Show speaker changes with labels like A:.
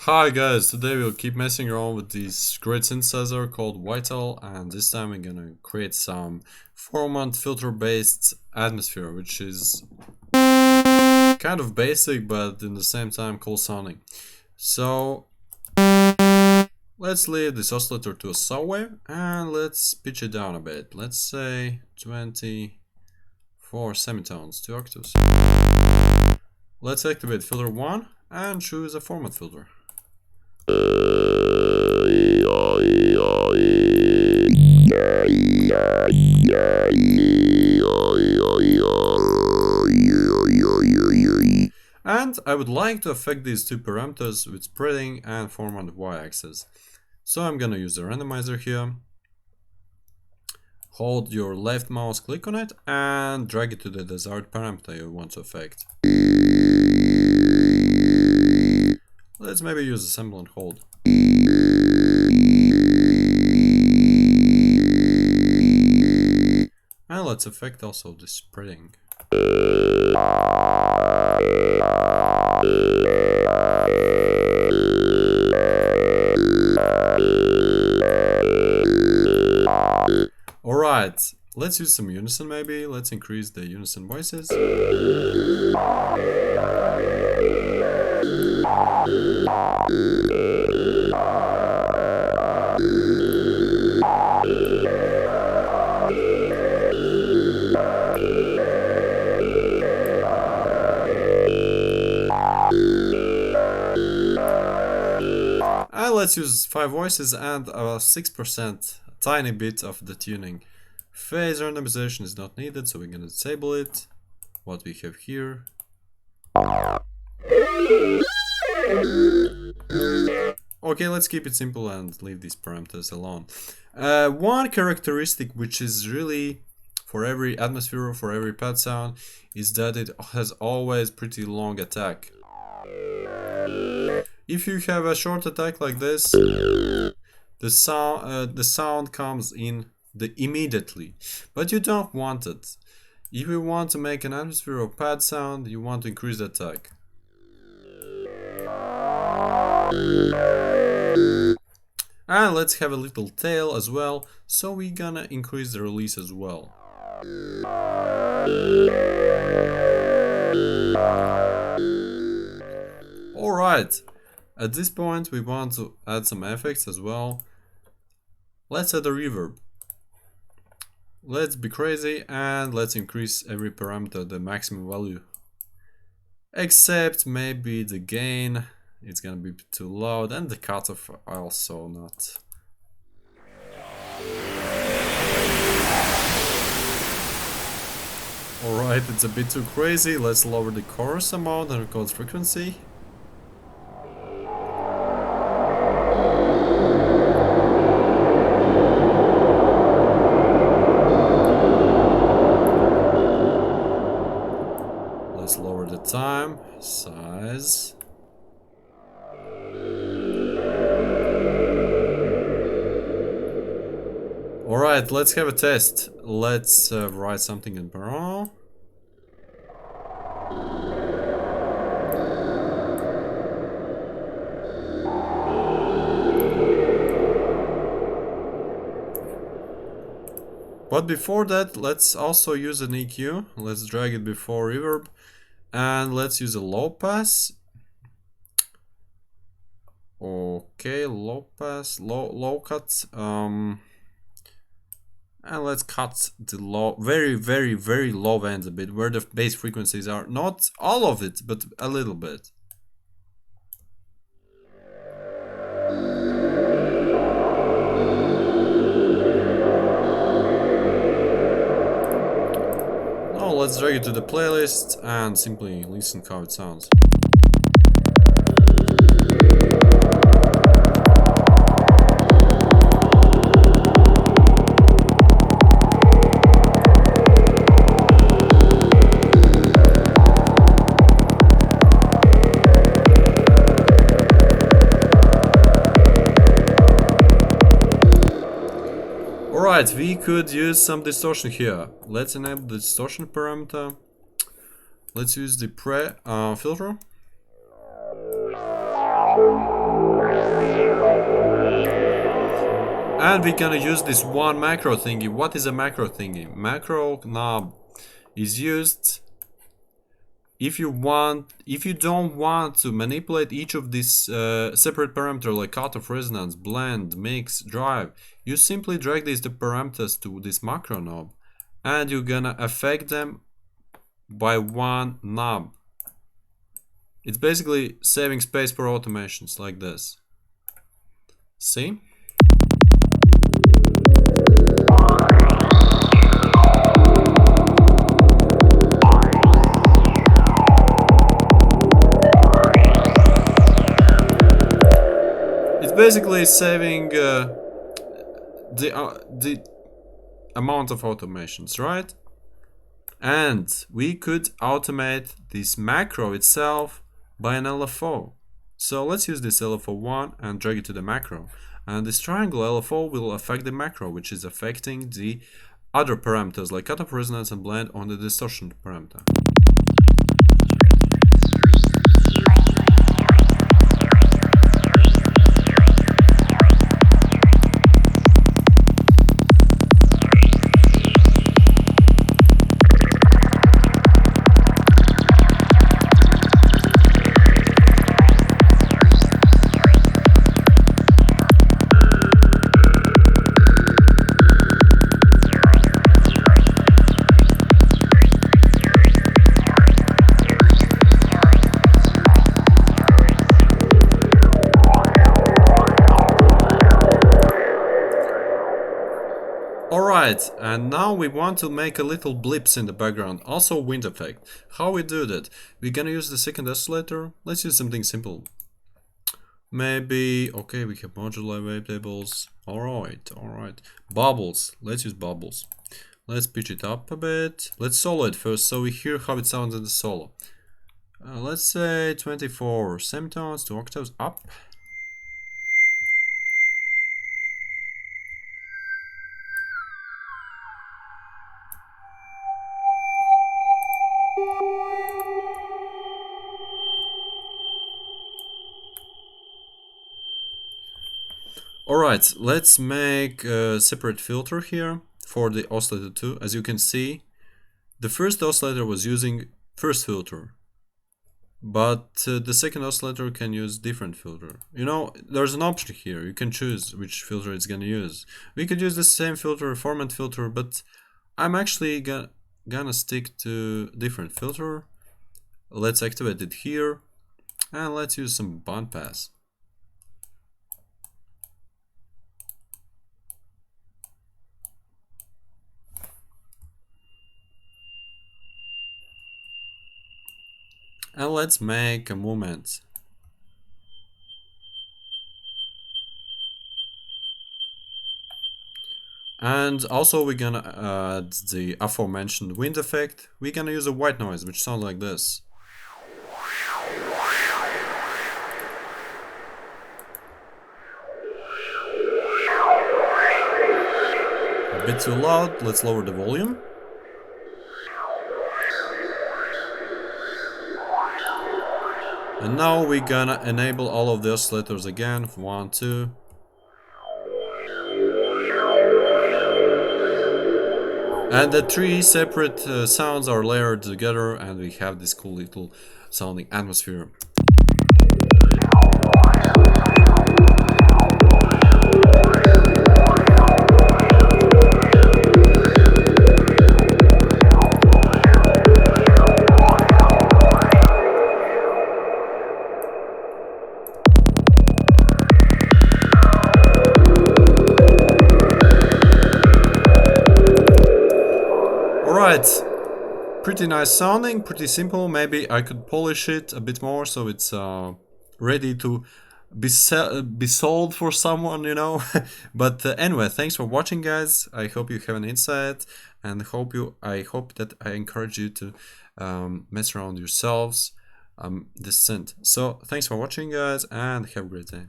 A: Hi guys, today we'll keep messing around with this great synthesizer called VITAL, and this time we're gonna create some 4-month filter based atmosphere, which is kind of basic but in the same time cool sounding. So let's leave this oscillator to a saw wave and let's pitch it down a bit. Let's say 24 semitones, 2 octaves. Let's activate filter 1 and choose a 4-month filter. And I would like to affect these two parameters with spreading and form on the y-axis. So I'm gonna use the randomizer here. Hold your left mouse click on it and drag it to the desired parameter you want to affect. Let's maybe use assemble and hold. And let's affect also the spreading. Alright, let's use some unison maybe. Let's increase the unison voices. And let's use 5 voices and 6%, a tiny bit of the tuning. Phase randomization is not needed, so we're gonna disable it. What we have here. Okay, let's keep it simple and leave these parameters alone. One characteristic which is really for every atmosphere, for every pad sound, is that it has always pretty long attack. If you have a short attack like this, the sound comes in immediately, but you don't want it. If you want to make an atmosphere or pad sound, you want to increase the attack. And let's have a little tail as well, so we're gonna increase the release as well. Alright, at this point we want to add some effects as well. Let's add a reverb. Let's be crazy and let's increase every parameter the maximum value. Except maybe the gain, it's gonna be too loud, and the cutoff also not. Alright, it's a bit too crazy. Let's lower the chorus amount and record frequency. Let's lower the time, size. Alright, let's have a test. Let's write something in Baron. But before that, let's also use an EQ. Let's drag it before reverb. And let's use a low pass. Okay, low pass, low cut. And let's cut the low, very low end a bit, where the bass frequencies are. Not all of it, but a little bit. Now let's drag it to the playlist and simply listen how it sounds. Alright, we could use some distortion here. Let's enable the distortion parameter. Let's use the pre filter. And we're gonna use this one macro thingy. What is a macro thingy? Macro knob is used if you don't want to manipulate each of these separate parameters like cutoff, resonance, blend, mix, drive. You simply drag these parameters to this macro knob and you're gonna affect them by one knob. It's basically saving space for automations like this. See? It's basically saving the amount of automations, right? And we could automate this macro itself by an LFO. So let's use this LFO1 and drag it to the macro. And this triangle LFO will affect the macro, which is affecting the other parameters like cutoff, resonance, and blend on the distortion parameter. Alright, and now we want to make a little blips in the background, also wind effect. How we do that? We're gonna use the second oscillator. Let's use something simple. Maybe, okay, we have modular wavetables. Alright. Bubbles. Let's use bubbles. Let's pitch it up a bit. Let's solo it first so we hear how it sounds in the solo. Let's say 24 semitones, 2 octaves up. Alright, let's make a separate filter here for the oscillator 2. As you can see, the first oscillator was using first filter, but the second oscillator can use different filter. You know, there's an option here. You can choose which filter it's gonna use. We could use the same filter, format filter, but I'm actually gonna stick to different filter. Let's activate it here, and let's use some bandpass. And let's make a movement. And also we're gonna add the aforementioned wind effect. We're gonna use a white noise, which sounds like this. A bit too loud, let's lower the volume. And now we're gonna enable all of the oscillators again. 1, 2. And the 3 separate sounds are layered together, and we have this cool little sounding atmosphere. Alright, pretty nice sounding, pretty simple. Maybe I could polish it a bit more so it's ready to be sold for someone, you know. But anyway, thanks for watching, guys. I hope you have an insight, and I hope that I encourage you to mess around yourselves this synth. So thanks for watching, guys, and have a great day.